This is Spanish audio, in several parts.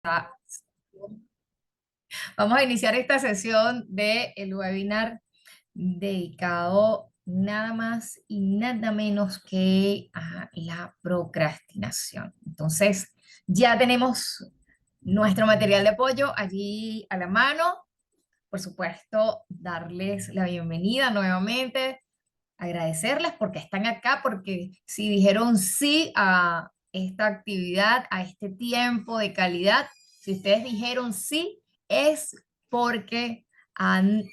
esta, vamos a iniciar esta sesión del webinar dedicado nada más y nada menos que a la procrastinación. Entonces, ya tenemos nuestro material de apoyo allí a la mano. Por supuesto, darles la bienvenida nuevamente, agradecerles porque están acá, porque si dijeron sí a esta actividad, a este tiempo de calidad, si ustedes dijeron sí, es porque han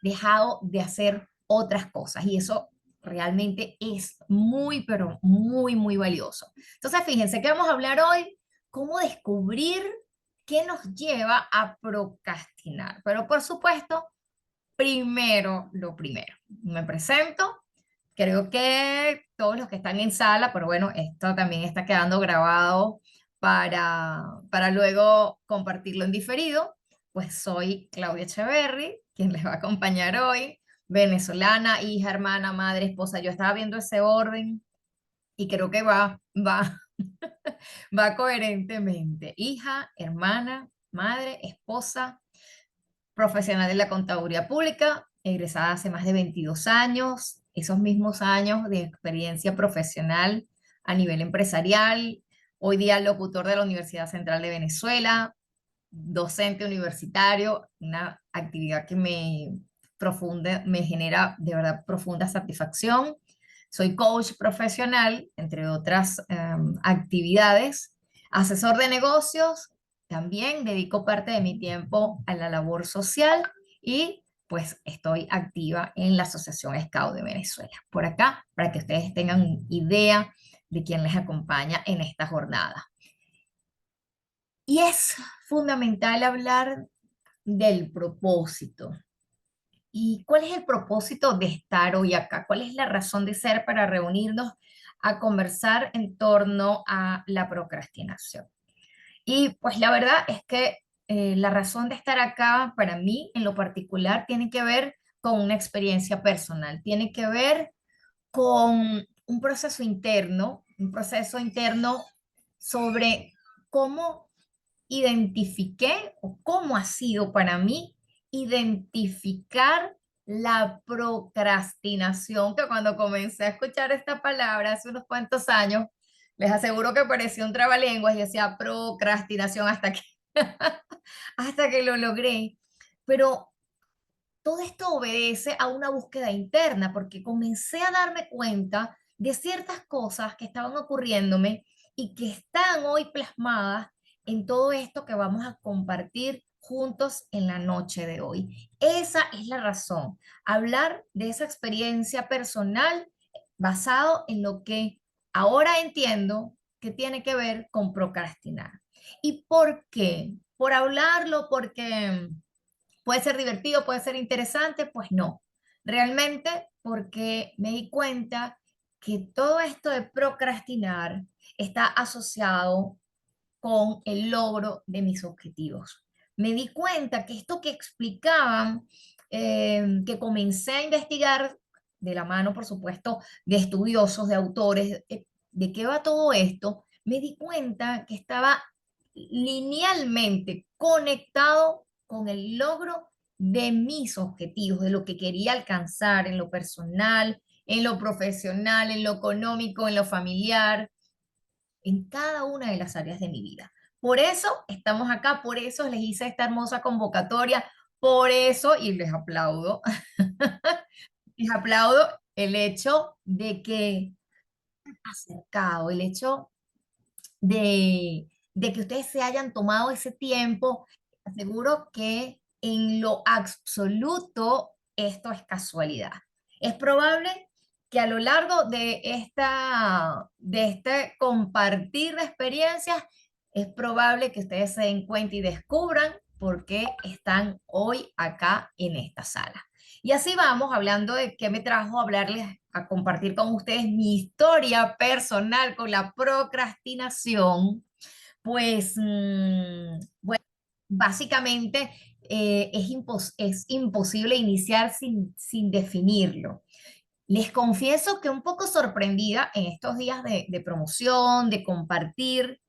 dejado de hacer otras cosas y eso realmente es muy, pero muy, muy valioso. Entonces, fíjense que vamos a hablar hoy cómo descubrir qué nos lleva a procrastinar. Pero por supuesto, primero lo primero. Me presento. Creo que todos los que están en sala, pero bueno, esto también está quedando grabado para luego compartirlo en diferido. Pues soy Claudia Echeverry, quien les va a acompañar hoy, venezolana, hija, hermana, madre, esposa. Yo estaba viendo ese orden y creo que va coherentemente. Hija, hermana, madre, esposa, profesional de la contaduría pública, egresada hace más de 22 años, esos mismos años de experiencia profesional a nivel empresarial, hoy día locutor de la Universidad Central de Venezuela, docente universitario, una actividad que me genera de verdad profunda satisfacción. Soy coach profesional, entre otras actividades, asesor de negocios, también dedico parte de mi tiempo a la labor social y pues estoy activa en la Asociación Scout de Venezuela. Por acá, para que ustedes tengan idea de quién les acompaña en esta jornada. Y es fundamental hablar del propósito. ¿Y cuál es el propósito de estar hoy acá? ¿Cuál es la razón de ser para reunirnos a conversar en torno a la procrastinación? Y pues la verdad es que la razón de estar acá para mí en lo particular tiene que ver con una experiencia personal, tiene que ver con un proceso interno sobre cómo identifiqué o cómo ha sido para mí identificar la procrastinación, que cuando comencé a escuchar esta palabra hace unos cuantos años, les aseguro que parecía un trabalenguas y decía procrastinación hasta que, hasta que lo logré. Pero todo esto obedece a una búsqueda interna, porque comencé a darme cuenta de ciertas cosas que estaban ocurriéndome y que están hoy plasmadas en todo esto que vamos a compartir juntos en la noche de hoy. Esa es la razón, hablar de esa experiencia personal basado en lo que ahora entiendo que tiene que ver con procrastinar. ¿Y por qué? Por hablarlo, porque puede ser divertido, puede ser interesante, pues no. Realmente porque me di cuenta que todo esto de procrastinar está asociado con el logro de mis objetivos. Me di cuenta que esto que explicaban, que comencé a investigar de la mano, por supuesto, de estudiosos, de autores, de qué va todo esto, me di cuenta que estaba linealmente conectado con el logro de mis objetivos, de lo que quería alcanzar en lo personal, en lo profesional, en lo económico, en lo familiar, en cada una de las áreas de mi vida. Por eso estamos acá, por eso les hice esta hermosa convocatoria, por eso, y les aplaudo, les aplaudo el hecho de que acercado, el hecho de que ustedes se hayan tomado ese tiempo. Aseguro que en lo absoluto esto es casualidad. Es probable que a lo largo de este compartir de experiencias, es probable que ustedes se den cuenta y descubran por qué están hoy acá en esta sala. Y así vamos, hablando de qué me trajo a hablarles, a compartir con ustedes mi historia personal con la procrastinación. Pues, bueno, básicamente es imposible iniciar sin definirlo. Les confieso que un poco sorprendida en estos días de promoción, de compartir,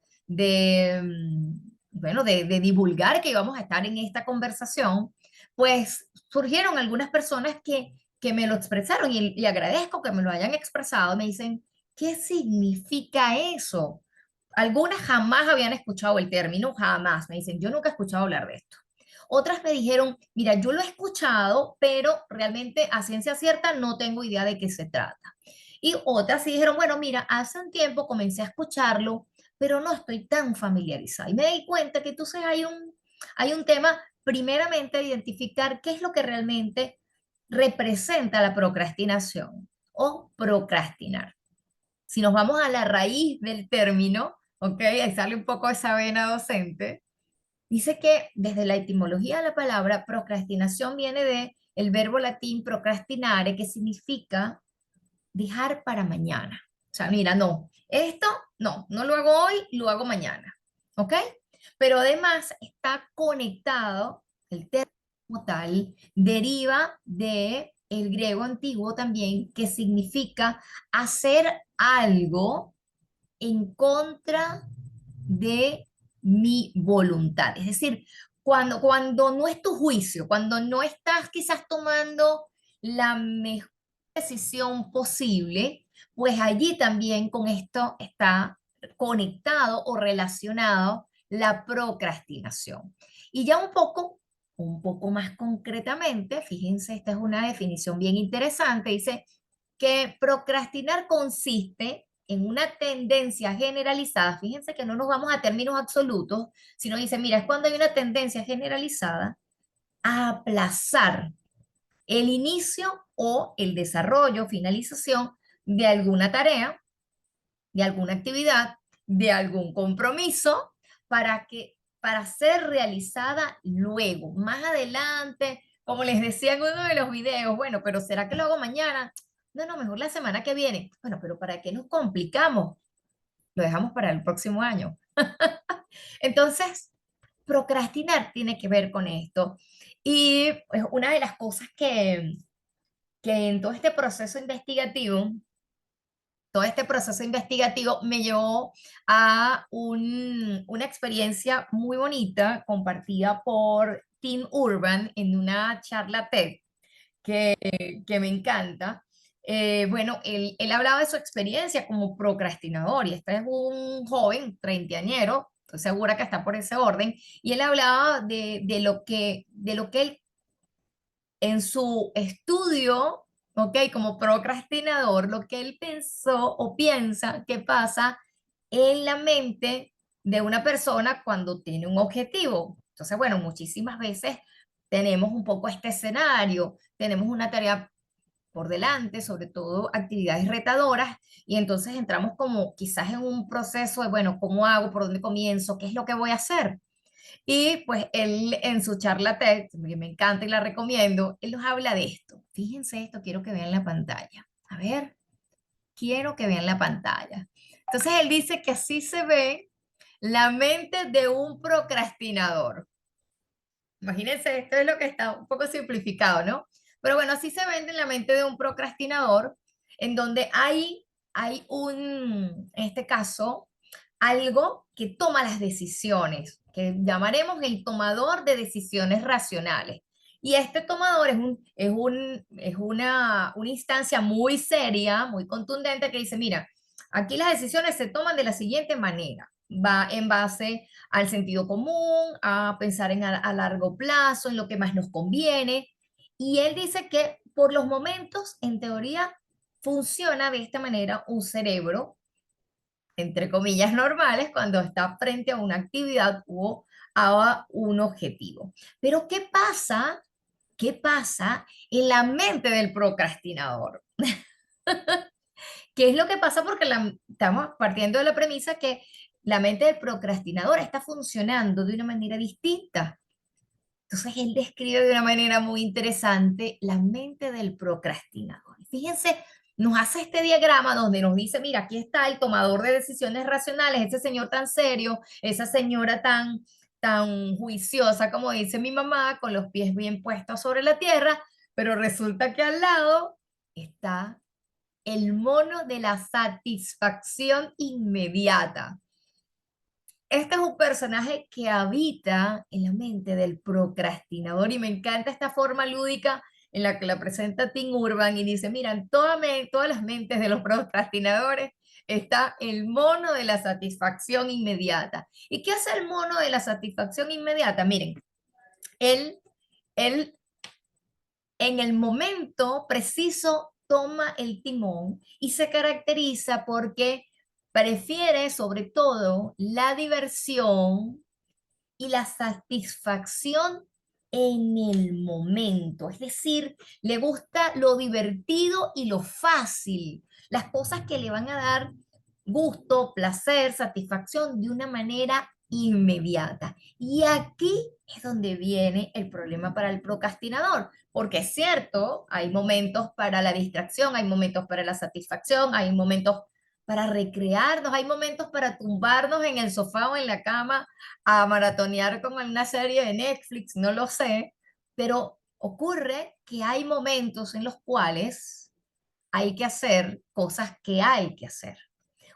bueno, de divulgar que íbamos a estar en esta conversación, pues surgieron algunas personas que me lo expresaron y agradezco que me lo hayan expresado. Me dicen, ¿qué significa eso? Algunas jamás habían escuchado el término, jamás. Me dicen, yo nunca he escuchado hablar de esto. Otras me dijeron, mira, yo lo he escuchado, pero realmente a ciencia cierta no tengo idea de qué se trata. Y otras sí dijeron, bueno, mira, hace un tiempo comencé a escucharlo, pero no estoy tan familiarizada. Y me di cuenta que entonces hay un tema, primeramente, de identificar qué es lo que realmente representa la procrastinación o procrastinar. Si nos vamos a la raíz del término, ¿ok? Ahí sale un poco esa vena docente. Dice que desde la etimología de la palabra procrastinación viene de el verbo latín procrastinare, que significa dejar para mañana. O sea, mira, no, esto no lo hago hoy, lo hago mañana. ¿Ok? Pero además está conectado, el término como tal deriva de el griego antiguo también, que significa hacer algo en contra de mi voluntad. Es decir, cuando no es tu juicio, cuando no estás quizás tomando la mejor decisión posible, pues allí también con esto está conectado o relacionado la procrastinación. Y ya un poco más concretamente, fíjense, esta es una definición bien interesante, dice que procrastinar consiste en una tendencia generalizada, fíjense que no nos vamos a términos absolutos, sino dice, mira, es cuando hay una tendencia generalizada a aplazar el inicio o el desarrollo, finalización de alguna tarea, de alguna actividad, de algún compromiso para ser realizada luego, más adelante, como les decía en uno de los videos, bueno, pero ¿será que lo hago mañana? No, mejor la semana que viene. Bueno, pero ¿para qué nos complicamos? Lo dejamos para el próximo año. Entonces, procrastinar tiene que ver con esto. Y pues, una de las cosas que en todo este proceso investigativo me llevó a una experiencia muy bonita compartida por Tim Urban en una charla TED que me encanta. Bueno, él hablaba de su experiencia como procrastinador y este es un joven treintañero, estoy segura que está por ese orden, y él hablaba de lo que él en su estudio, ¿ok? Como procrastinador, lo que él pensó o piensa que pasa en la mente de una persona cuando tiene un objetivo. Entonces, bueno, muchísimas veces tenemos un poco este escenario, tenemos una tarea por delante, sobre todo actividades retadoras, y entonces entramos como quizás en un proceso de, bueno, ¿cómo hago? ¿Por dónde comienzo? ¿Qué es lo que voy a hacer? Y pues él en su charla TED, que me encanta y la recomiendo, él nos habla de esto. Fíjense esto, quiero que vean la pantalla. A ver, quiero que vean la pantalla. Entonces él dice que así se ve la mente de un procrastinador. Imagínense, esto es lo que está un poco simplificado, ¿no? Pero bueno, así se vende en la mente de un procrastinador, en donde hay en este caso, algo que toma las decisiones, que llamaremos el tomador de decisiones racionales. Y este tomador una instancia muy seria, muy contundente, que dice, mira, aquí las decisiones se toman de la siguiente manera. Va en base al sentido común, a pensar a largo plazo, en lo que más nos conviene. Y él dice que por los momentos, en teoría, funciona de esta manera un cerebro, entre comillas, normales cuando está frente a una actividad o a un objetivo. Pero ¿qué pasa? ¿Qué pasa en la mente del procrastinador? ¿Qué es lo que pasa? Porque estamos partiendo de la premisa que la mente del procrastinador está funcionando de una manera distinta. Entonces él describe de una manera muy interesante la mente del procrastinador. Fíjense, nos hace este diagrama donde nos dice, mira, aquí está el tomador de decisiones racionales, ese señor tan serio, esa señora tan juiciosa, como dice mi mamá, con los pies bien puestos sobre la tierra, pero resulta que al lado está el mono de la satisfacción inmediata. este es un personaje que habita en la mente del procrastinador y me encanta esta forma lúdica en la que la presenta Tim Urban y dice, mira, en todas las mentes de los procrastinadores está el mono de la satisfacción inmediata. ¿Y qué hace el mono de la satisfacción inmediata? Miren, él, él en el momento preciso toma el timón y se caracteriza porque prefiere sobre todo la diversión y la satisfacción en el momento. Es decir, le gusta lo divertido y lo fácil, las cosas que le van a dar gusto, placer, satisfacción de una manera inmediata. Y aquí es donde viene el problema para el procrastinador, porque es cierto, hay momentos para la distracción, hay momentos para la satisfacción, hay momentos para recrearnos, hay momentos para tumbarnos en el sofá o en la cama a maratonear con una serie de Netflix, no lo sé, pero ocurre que hay momentos en los cuales hay que hacer cosas que hay que hacer,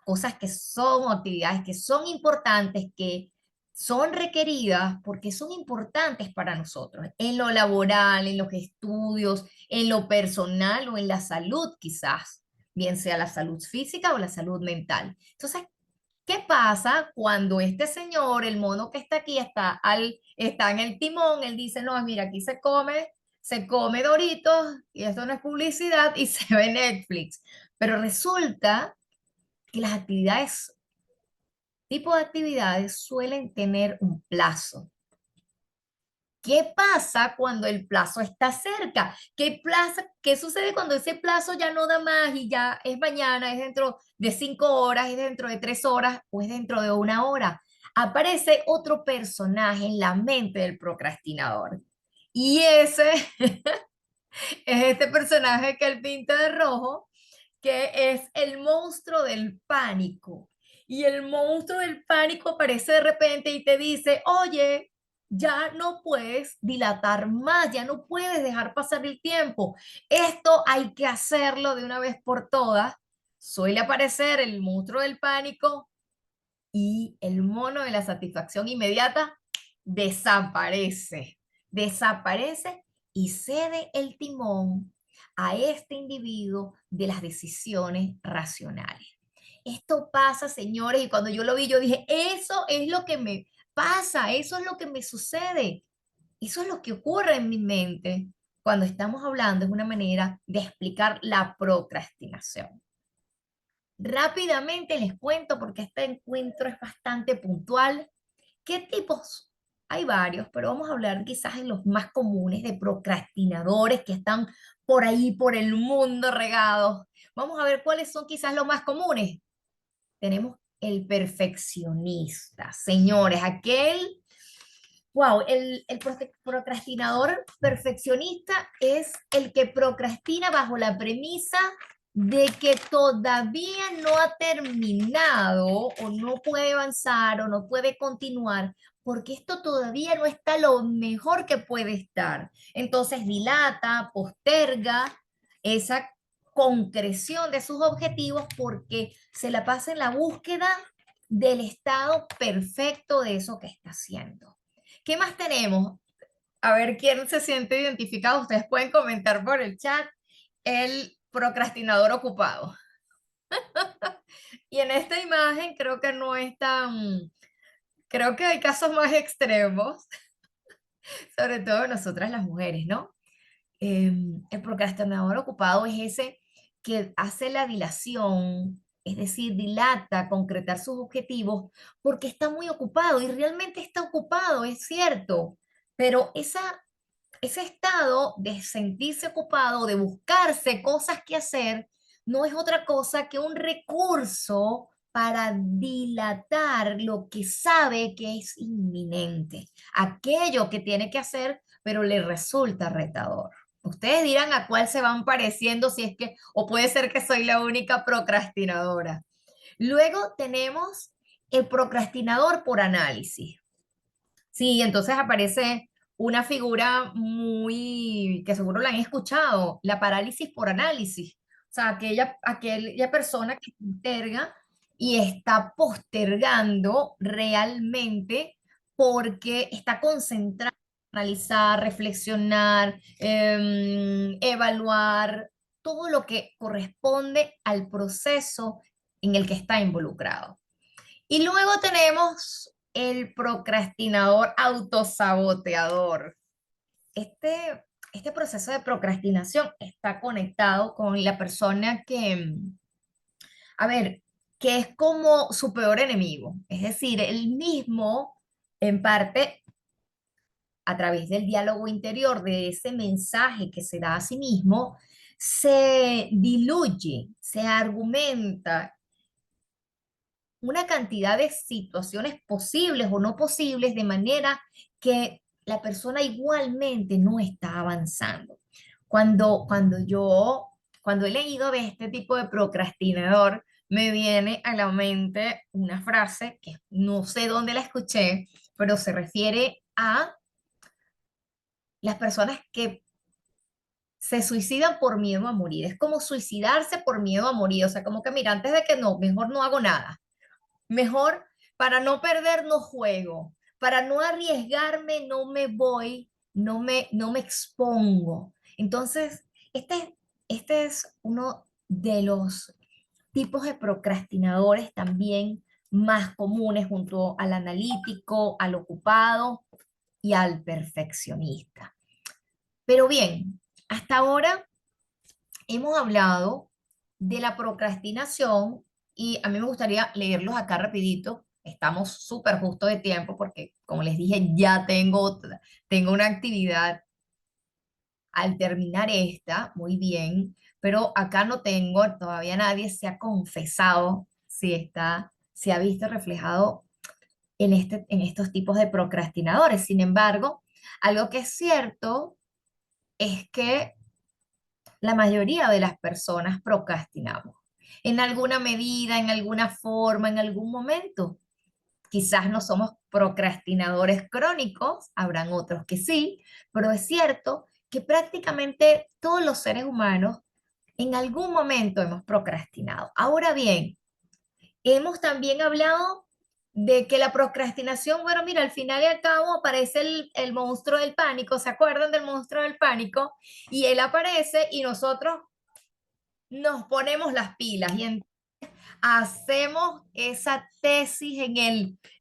cosas que son actividades que son importantes, que son requeridas porque son importantes para nosotros, en lo laboral, en los estudios, en lo personal o en la salud quizás, bien sea la salud física o la salud mental. Entonces, ¿qué pasa cuando este señor, el mono que está aquí, está en el timón? Él dice, no, mira, aquí se come Doritos, y esto no es publicidad, y se ve Netflix. Pero resulta que las actividades, tipo de actividades, suelen tener un plazo. ¿Qué pasa cuando el plazo está cerca? ¿Qué sucede cuando ese plazo ya no da más y ya es mañana, es dentro de 5 horas, es dentro de 3 horas o es dentro de una hora? Aparece otro personaje en la mente del procrastinador. Y ese es este personaje que él pinta de rojo, que es el monstruo del pánico. Y el monstruo del pánico aparece de repente y te dice, oye, ya no puedes dilatar más, ya no puedes dejar pasar el tiempo. Esto hay que hacerlo de una vez por todas. Suele aparecer el monstruo del pánico y el mono de la satisfacción inmediata desaparece. Desaparece y cede el timón a este individuo de las decisiones racionales. Esto pasa, señores, y cuando yo lo vi, yo dije, eso es lo que me pasa, eso es lo que me sucede, eso es lo que ocurre en mi mente cuando estamos hablando, es una manera de explicar la procrastinación. Rápidamente les cuento, porque este encuentro es bastante puntual. ¿Qué tipos? Hay varios, pero vamos a hablar quizás en los más comunes de procrastinadores que están por ahí, por el mundo regados. Vamos a ver cuáles son quizás los más comunes. Tenemos el perfeccionista, señores, el procrastinador perfeccionista es el que procrastina bajo la premisa de que todavía no ha terminado o no puede avanzar o no puede continuar porque esto todavía no está lo mejor que puede estar. Entonces dilata, posterga esa concreción de sus objetivos porque se la pasa en la búsqueda del estado perfecto de eso que está haciendo. ¿Qué más tenemos? A ver quién se siente identificado. Ustedes pueden comentar por el chat el procrastinador ocupado. Y en esta imagen creo que no es tan, creo que hay casos más extremos, sobre todo nosotras las mujeres, ¿no? El procrastinador ocupado es ese que hace la dilación, es decir, dilata concretar sus objetivos porque está muy ocupado y realmente está ocupado, es cierto, pero ese estado de sentirse ocupado, de buscarse cosas que hacer, no es otra cosa que un recurso para dilatar lo que sabe que es inminente, aquello que tiene que hacer, pero le resulta retador. Ustedes dirán a cuál se van pareciendo si es que, o puede ser que soy la única procrastinadora. Luego tenemos el procrastinador por análisis. Sí, entonces aparece una figura muy, que seguro la han escuchado, la parálisis por análisis. O sea, aquella persona que posterga y está postergando realmente porque está concentrado en analizar, reflexionar, evaluar todo lo que corresponde al proceso en el que está involucrado. Y luego tenemos el procrastinador autosaboteador. Este proceso de procrastinación está conectado con la persona que, a ver, que es como su peor enemigo. Es decir, él mismo, en parte, a través del diálogo interior, de ese mensaje que se da a sí mismo, se diluye, se argumenta una cantidad de situaciones posibles o no posibles, de manera que la persona igualmente no está avanzando. Cuando he leído de este tipo de procrastinador, me viene a la mente una frase que no sé dónde la escuché, pero se refiere a las personas que se suicidan por miedo a morir. Es como suicidarse por miedo a morir. O sea, como que mira, antes de que no, mejor no hago nada. Mejor, para no perder, no juego. Para no arriesgarme, no me voy, no me expongo. Entonces, este es uno de los tipos de procrastinadores también más comunes junto al analítico, al ocupado y al perfeccionista. Pero bien, hasta ahora hemos hablado de la procrastinación y a mí me gustaría leerlos acá rapidito. Estamos súper justo de tiempo porque, como les dije, ya tengo una actividad al terminar esta, muy bien, pero acá no tengo, todavía nadie se ha confesado si ha visto reflejado en estos tipos de procrastinadores. Sin embargo, algo que es cierto es que la mayoría de las personas procrastinamos. En alguna medida, en alguna forma, en algún momento. Quizás no somos procrastinadores crónicos, habrán otros que sí, pero es cierto que prácticamente todos los seres humanos en algún momento hemos procrastinado. Ahora bien, hemos también hablado de que la procrastinación, bueno, mira, al final y al cabo aparece el monstruo del pánico, ¿se acuerdan del monstruo del pánico? Y él aparece y nosotros nos ponemos las pilas y hacemos esa tesis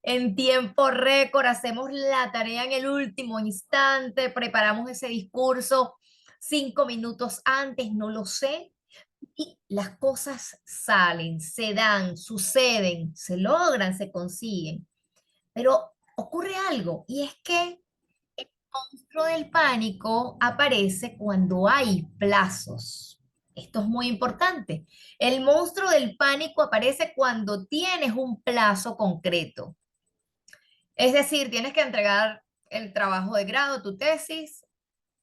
en tiempo récord, hacemos la tarea en el último instante, preparamos ese discurso 5 minutos antes, no lo sé, y las cosas salen, se dan, suceden, se logran, se consiguen. Pero ocurre algo, y es que monstruo del pánico aparece cuando hay plazos. Esto es muy importante. El monstruo del pánico aparece cuando tienes un plazo concreto. Es decir, tienes que entregar el trabajo de grado, tu tesis,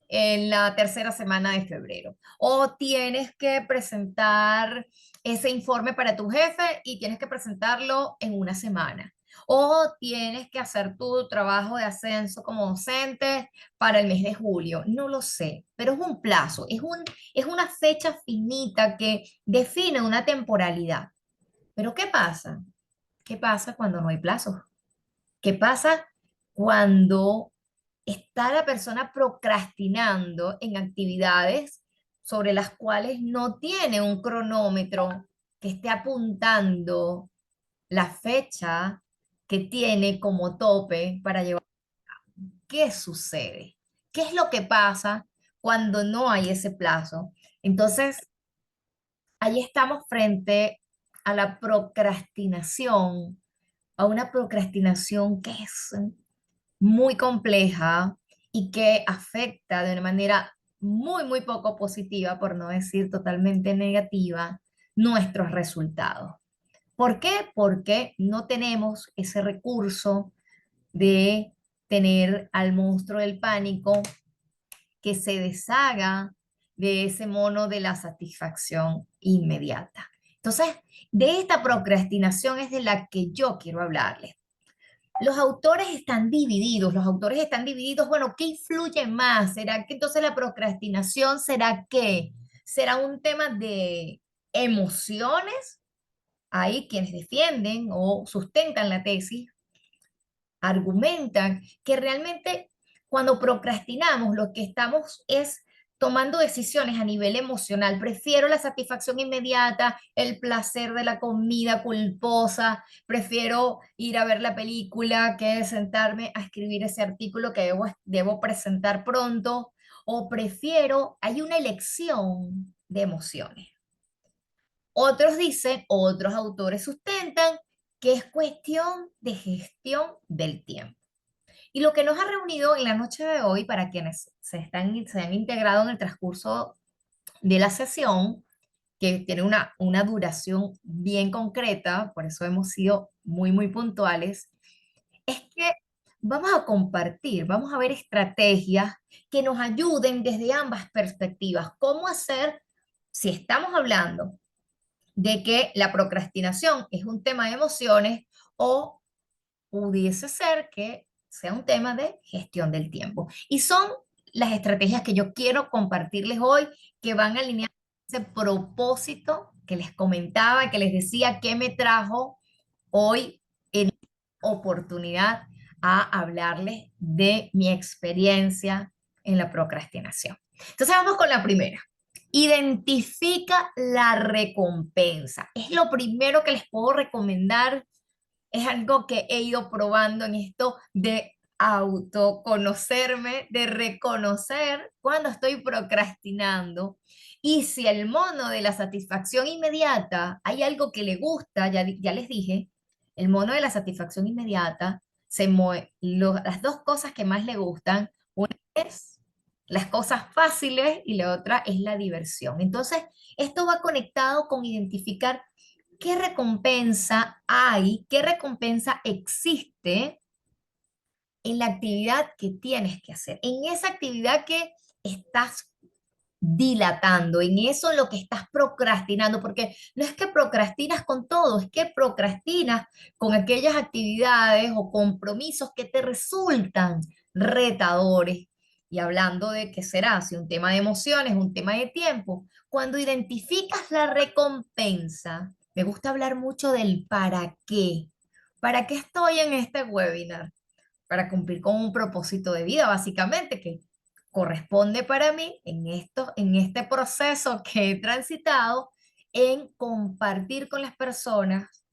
en la tercera semana de febrero. O tienes que presentar ese informe para tu jefe y tienes que presentarlo en una semana. O tienes que hacer tu trabajo de ascenso como docente para el mes de julio. No lo sé, pero es un plazo, es una fecha finita que define una temporalidad. Pero ¿qué pasa? ¿Qué pasa cuando no hay plazo? ¿Qué pasa cuando está la persona procrastinando en actividades sobre las cuales no tiene un cronómetro que esté apuntando la fecha que tiene como tope para llevar? ¿Qué sucede? ¿Qué es lo que pasa cuando no hay ese plazo? Entonces, ahí estamos frente a la procrastinación, a una procrastinación que es muy compleja y que afecta de una manera muy poco positiva, por no decir totalmente negativa, nuestros resultados. ¿Por qué? Porque no tenemos ese recurso de tener al monstruo del pánico que se deshaga de ese mono de la satisfacción inmediata. Entonces, de esta procrastinación es de la que yo quiero hablarles. Los autores están divididos, bueno, ¿qué influye más? ¿Será que entonces la procrastinación será qué? ¿Será un tema de emociones hay quienes defienden o sustentan la tesis, argumentan que realmente cuando procrastinamos lo que estamos es tomando decisiones a nivel emocional. Prefiero la satisfacción inmediata, el placer de la comida culposa, prefiero ir a ver la película que sentarme a escribir ese artículo que debo presentar pronto, o prefiero, hay una elección de emociones. Otros dicen, otros autores sustentan que es cuestión de gestión del tiempo. Y lo que nos ha reunido en la noche de hoy, para quienes se han integrado en el transcurso de la sesión, que tiene una duración bien concreta, por eso hemos sido muy puntuales, es que vamos a compartir, vamos a ver estrategias que nos ayuden desde ambas perspectivas. ¿Cómo hacer, si estamos hablando de que la procrastinación es un tema de emociones, o pudiese ser que sea un tema de gestión del tiempo? Y son las estrategias que yo quiero compartirles hoy, que van alineadas a ese propósito que les comentaba, que les decía que me trajo hoy en oportunidad a hablarles de mi experiencia en la procrastinación. Entonces vamos con la primera. Identifica la recompensa. Es lo primero que les puedo recomendar, es algo que he ido probando en esto de autoconocerme, de reconocer cuando estoy procrastinando. Y si el mono de la satisfacción inmediata hay algo que le gusta, ya les dije, el mono de la satisfacción inmediata se mueve. Las dos cosas que más le gustan, una es las cosas fáciles y la otra es la diversión. Entonces, esto va conectado con identificar qué recompensa hay, qué recompensa existe en la actividad que tienes que hacer, en esa actividad que estás dilatando, en eso en lo que estás procrastinando, porque no es que procrastinas con todo, es que procrastinas con aquellas actividades o compromisos que te resultan retadores. Y hablando de qué será, si un tema de emociones, un tema de tiempo, cuando identificas la recompensa, me gusta hablar mucho del para qué. ¿Para qué estoy en este webinar? Para cumplir con un propósito de vida, básicamente, que corresponde para mí en este proceso que he transitado, en compartir con las personas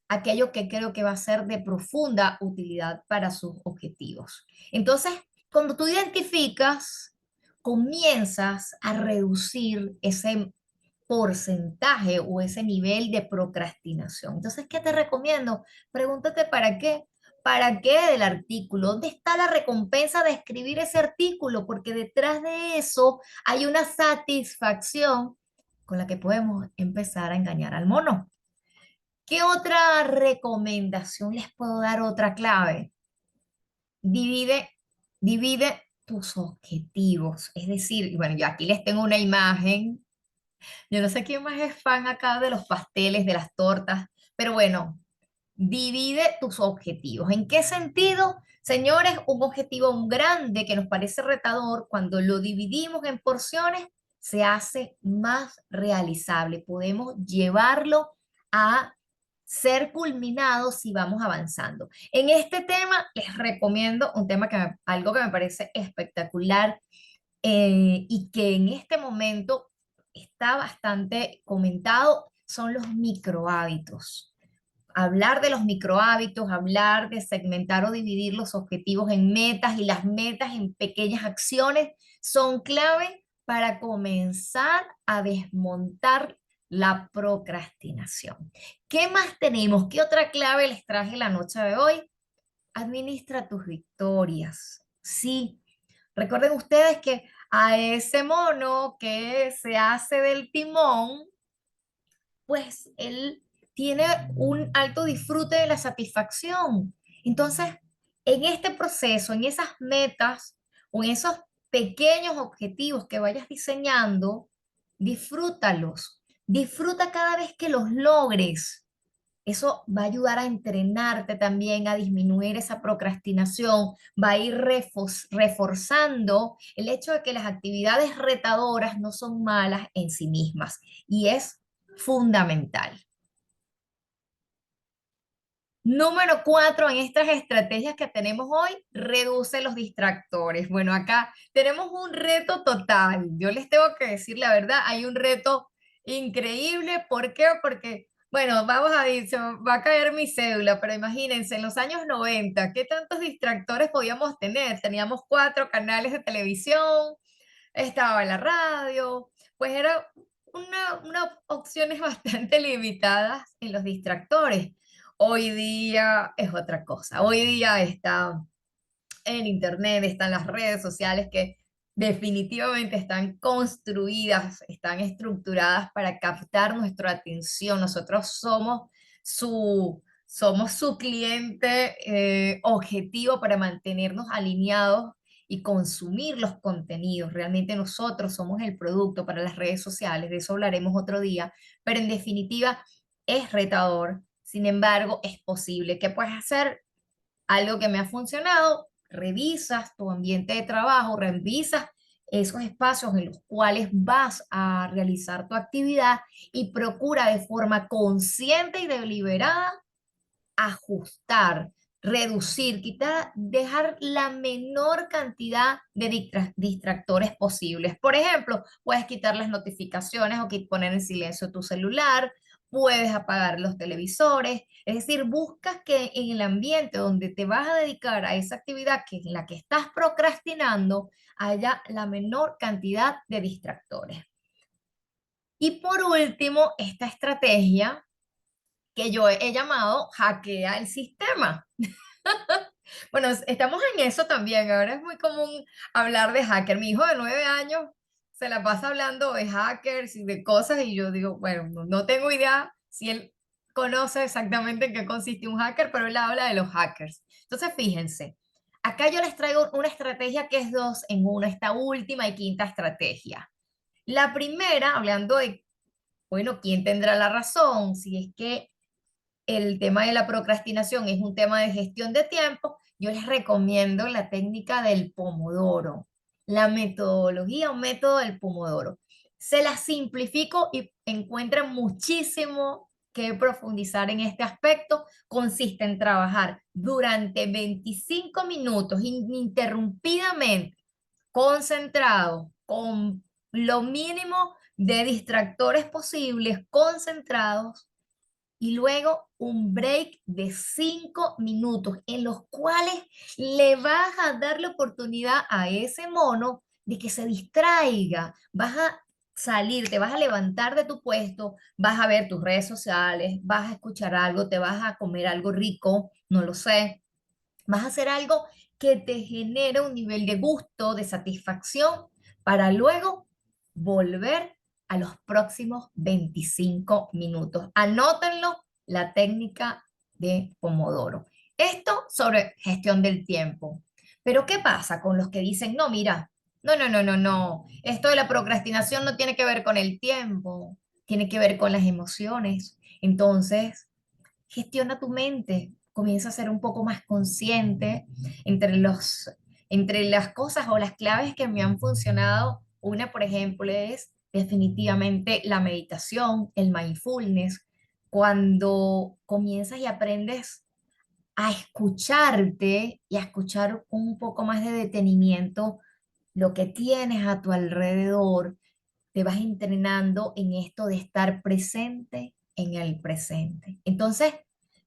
aquello que creo que va a ser de profunda utilidad para sus objetivos. Entonces, cuando tú identificas, comienzas a reducir ese porcentaje o ese nivel de procrastinación. Entonces, ¿qué te recomiendo? Pregúntate para qué. ¿Para qué del artículo? ¿Dónde está la recompensa de escribir ese artículo? Porque detrás de eso hay una satisfacción con la que podemos empezar a engañar al mono. ¿Qué otra recomendación les puedo dar? Otra clave. Divide, divide tus objetivos. Es decir, y bueno, yo aquí les tengo una imagen. Yo no sé quién más es fan acá de los pasteles, de las tortas, pero bueno, divide tus objetivos. ¿En qué sentido? Señores, un objetivo grande que nos parece retador, cuando lo dividimos en porciones, se hace más realizable. Podemos llevarlo a ser culminado si vamos avanzando. En este tema les recomiendo un tema algo que me parece espectacular, y que en este momento está bastante comentado, son los microhábitos. Hablar de los microhábitos, hablar de segmentar o dividir los objetivos en metas y las metas en pequeñas acciones son clave para comenzar a desmontar la procrastinación. ¿Qué más tenemos? ¿Qué otra clave les traje la noche de hoy? Administra tus victorias. Sí, recuerden ustedes que a ese mono que se hace del timón, pues él tiene un alto disfrute de la satisfacción. Entonces, en este proceso, en esas metas o en esos pequeños objetivos que vayas diseñando, disfrútalos. Disfruta cada vez que los logres. Eso va a ayudar a entrenarte también, a disminuir esa procrastinación, va a ir reforzando el hecho de que las actividades retadoras no son malas en sí mismas, y es fundamental. Número 4 en estas estrategias que tenemos hoy, reduce los distractores. Bueno, acá tenemos un reto total. Yo les tengo que decir la verdad, hay un reto increíble. ¿Por qué? Porque, bueno, vamos a ir, se va a caer mi cédula, pero imagínense, en los años 90, ¿qué tantos distractores podíamos tener? Teníamos 4 canales de televisión, estaba la radio, pues era unas opciones bastante limitadas en los distractores. Hoy día es otra cosa. Hoy día está en internet, están las redes sociales que definitivamente están construidas, están estructuradas para captar nuestra atención. Nosotros somos su cliente objetivo para mantenernos alineados y consumir los contenidos. Realmente nosotros somos el producto para las redes sociales, de eso hablaremos otro día, pero en definitiva es retador. Sin embargo, es posible. ¿Qué puedes hacer? Algo que me ha funcionado, revisas tu ambiente de trabajo, revisas esos espacios en los cuales vas a realizar tu actividad y procura de forma consciente y deliberada ajustar, reducir, quitar, dejar la menor cantidad de distractores posibles. Por ejemplo, puedes quitar las notificaciones o poner en silencio tu celular, puedes apagar los televisores, es decir, buscas que en el ambiente donde te vas a dedicar a esa actividad que en la que estás procrastinando haya la menor cantidad de distractores. Y por último, esta estrategia que yo he llamado hackea el sistema. Bueno, estamos en eso también. Ahora es muy común hablar de hacker. Mi hijo de 9 años se la pasa hablando de hackers y de cosas y yo digo, bueno, no tengo idea si él conoce exactamente en qué consiste un hacker, pero él habla de los hackers. Entonces, fíjense, acá yo les traigo una estrategia que es dos en una, esta última y quinta estrategia. La primera, hablando de, bueno, ¿quién tendrá la razón? Si es que el tema de la procrastinación es un tema de gestión de tiempo, yo les recomiendo la técnica del pomodoro, la metodología o método del pomodoro. Se la simplifico y encuentran muchísimo que profundizar en este aspecto. Consiste en trabajar durante 25 minutos ininterrumpidamente, concentrado, con lo mínimo de distractores posibles, concentrados y luego un break de 5 minutos en los cuales le vas a dar la oportunidad a ese mono de que se distraiga. Vas a salir, te vas a levantar de tu puesto, vas a ver tus redes sociales, vas a escuchar algo, te vas a comer algo rico, no lo sé, vas a hacer algo que te genere un nivel de gusto, de satisfacción, para luego volver a los próximos 25 minutos. Anótenlo, la técnica de Pomodoro. Esto sobre gestión del tiempo. Pero ¿qué pasa con los que dicen, no, mira, no, esto de la procrastinación no tiene que ver con el tiempo, tiene que ver con las emociones? Entonces, gestiona tu mente, comienza a ser un poco más consciente entre entre las cosas o las claves que me han funcionado. Una, por ejemplo, es definitivamente la meditación, el mindfulness. Cuando comienzas y aprendes a escucharte y a escuchar con un poco más de detenimiento lo que tienes a tu alrededor, te vas entrenando en esto de estar presente en el presente. Entonces,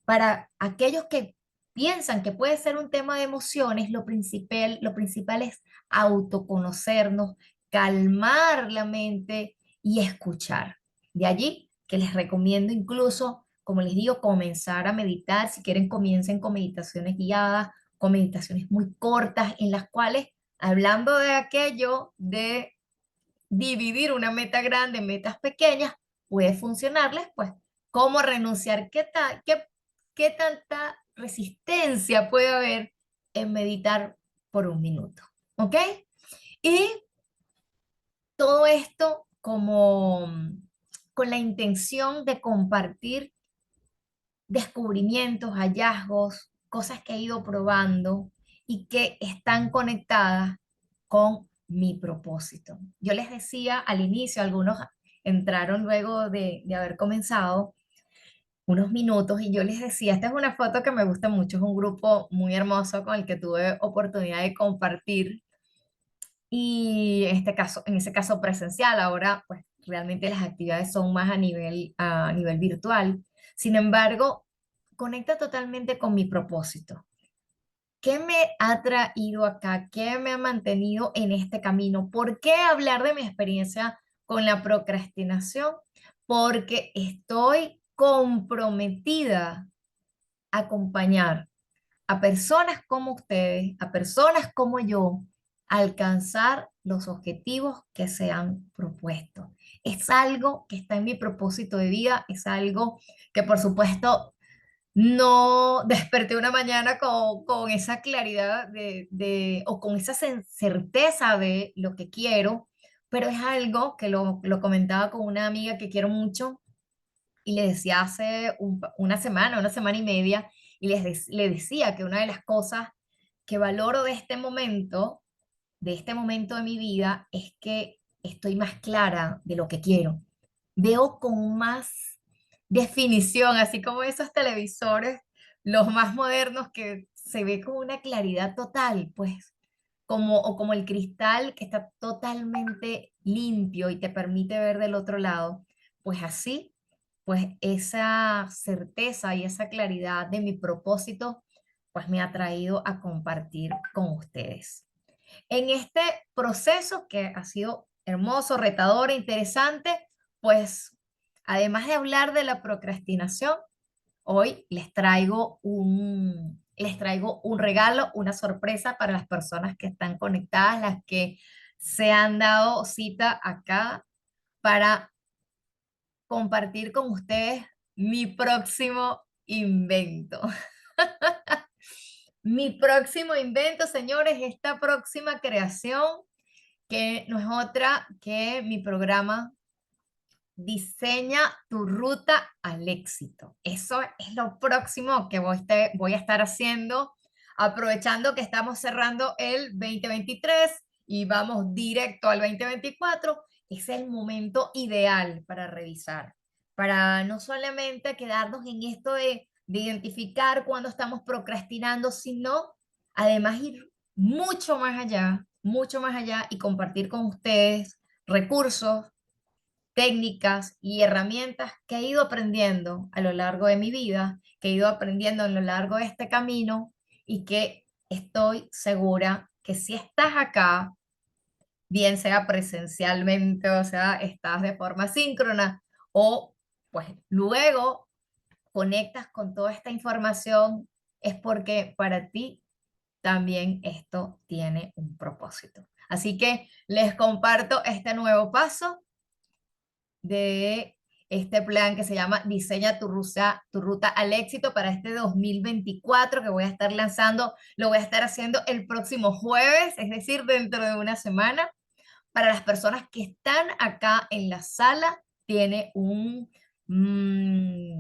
para aquellos que piensan que puede ser un tema de emociones, lo principal es autoconocernos, calmar la mente y escuchar. De allí que les recomiendo incluso, como les digo, comenzar a meditar. Si quieren, comiencen con meditaciones guiadas, con meditaciones muy cortas, en las cuales, hablando de aquello de dividir una meta grande en metas pequeñas, puede funcionarles, pues, cómo renunciar, qué tanta resistencia puede haber en meditar por un minuto, ¿ok? Y todo esto como con la intención de compartir descubrimientos, hallazgos, cosas que he ido probando y que están conectadas con mi propósito. Yo les decía al inicio, algunos entraron luego de haber comenzado, unos minutos y yo les decía, esta es una foto que me gusta mucho, es un grupo muy hermoso con el que tuve oportunidad de compartir y en ese caso presencial, ahora pues realmente las actividades son más a nivel virtual. Sin embargo, conecta totalmente con mi propósito. ¿Qué me ha traído acá? ¿Qué me ha mantenido en este camino? ¿Por qué hablar de mi experiencia con la procrastinación? Porque estoy comprometida a acompañar a personas como ustedes, a personas como yo, a alcanzar los objetivos que se han propuesto. Es algo que está en mi propósito de vida, es algo que por supuesto no desperté una mañana con esa claridad o con esa certeza de lo que quiero, pero es algo que lo comentaba con una amiga que quiero mucho y le decía hace una semana y media, y le decía que una de las cosas que valoro de este momento de mi vida, es que estoy más clara de lo que quiero. Veo con más definición, así como esos televisores, los más modernos que se ve con una claridad total, pues, o como el cristal que está totalmente limpio y te permite ver del otro lado, pues así, pues esa certeza y esa claridad de mi propósito, pues me ha traído a compartir con ustedes. En este proceso que ha sido hermoso, retador e interesante, pues además de hablar de la procrastinación, hoy les traigo un regalo, una sorpresa para las personas que están conectadas, las que se han dado cita acá para compartir con ustedes mi próximo invento. Mi próximo invento, señores, esta próxima creación que no es otra que mi programa Diseña tu ruta al éxito. Eso es lo próximo que voy a estar haciendo, aprovechando que estamos cerrando el 2023 y vamos directo al 2024. Es el momento ideal para revisar, para no solamente quedarnos en esto de identificar cuando estamos procrastinando, sino además ir mucho más allá y compartir con ustedes recursos, técnicas y herramientas que he ido aprendiendo a lo largo de mi vida, que he ido aprendiendo a lo largo de este camino y que estoy segura que si estás acá, bien sea presencialmente, o sea, estás de forma síncrona o pues luego conectas con toda esta información, es porque para ti también esto tiene un propósito. Así que les comparto este nuevo paso de este plan que se llama Diseña tu ruta al éxito para este 2024 que voy a estar lanzando. Lo voy a estar haciendo el próximo jueves, es decir, dentro de una semana. Para las personas que están acá en la sala, tiene un